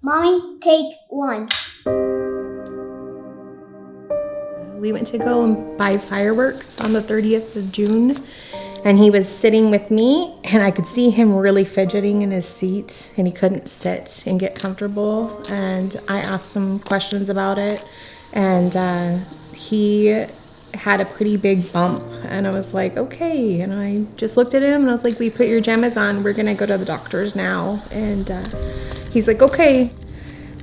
Mommy, take one. We went to go and buy fireworks on the 30th of June, and he was sitting with me, and I could see him really fidgeting in his seat, and he couldn't sit and get comfortable. And I asked some questions about it, and he had a pretty big bump, and I was like, okay. And I just looked at him, and I was like, we put your jammies on. We're gonna go to the doctor's now. And he's like, okay.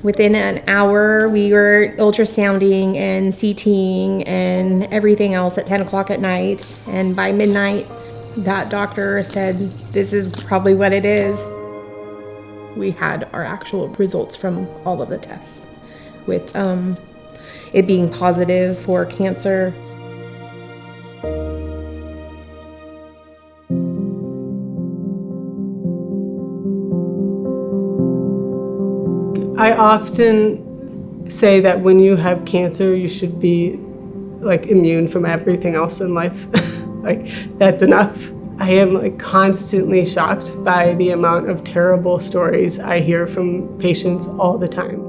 Within an hour, we were ultrasounding and CTing and everything else at 10 o'clock at night. And by midnight, that doctor said, this is probably what it is. We had our actual results from all of the tests, with it being positive for cancer. I often say that when you have cancer, you should be like immune from everything else in life. Like, that's enough. I am like constantly shocked by the amount of terrible stories I hear from patients all the time.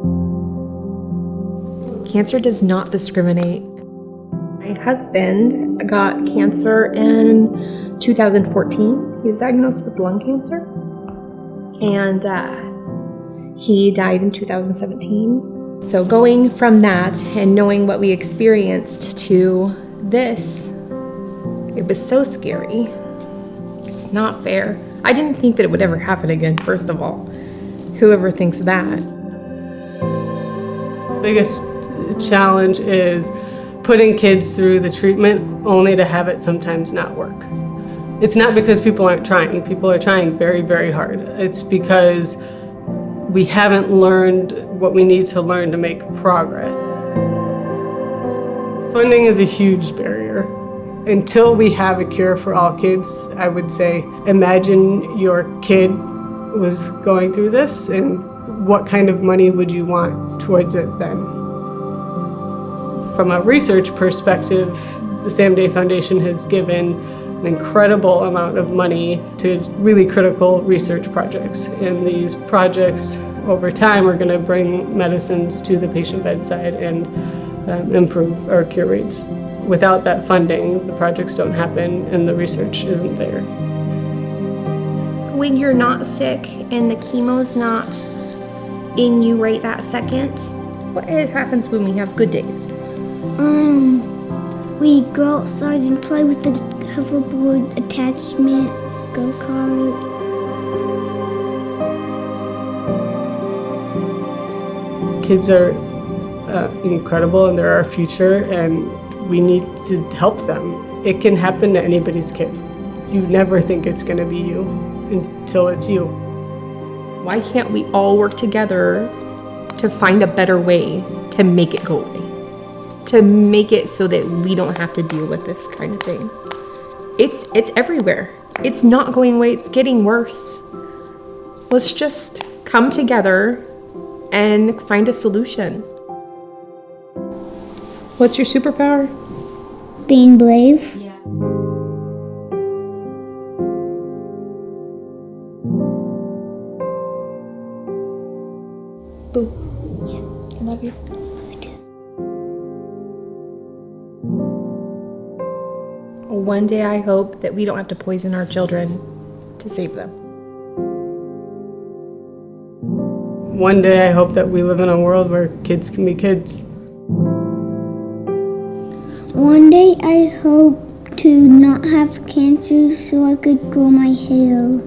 Cancer does not discriminate. My husband got cancer in 2014. He was diagnosed with lung cancer, and he died in 2017. So going from that and knowing what we experienced to this, it was so scary. It's not fair. I didn't think that it would ever happen again, first of all. Whoever thinks that. Biggest challenge is putting kids through the treatment only to have it sometimes not work. It's not because people aren't trying. People are trying very, very hard. It's because we haven't learned what we need to learn to make progress. Funding is a huge barrier. Until we have a cure for all kids, I would say, imagine your kid was going through this, and what kind of money would you want towards it then? From a research perspective, the Sam Day Foundation has given an incredible amount of money to really critical research projects. And these projects, over time, are going to bring medicines to the patient bedside and improve our cure rates. Without that funding, the projects don't happen and the research isn't there. When you're not sick and the chemo's not in you right that second, what happens when we have good days? We go outside and play with the hoverboard attachment, go-kart. Kids are incredible and they're our future, and we need to help them. It can happen to anybody's kid. You never think it's going to be you until it's you. Why can't we all work together to find a better way to make it go away? To make it so that we don't have to deal with this kind of thing. It's everywhere. It's not going away, it's getting worse. Let's just come together and find a solution. What's your superpower? Being brave. Yeah. Boo. Yeah. I love you. One day I hope that we don't have to poison our children to save them. One day I hope that we live in a world where kids can be kids. One day I hope to not have cancer so I could grow my hair.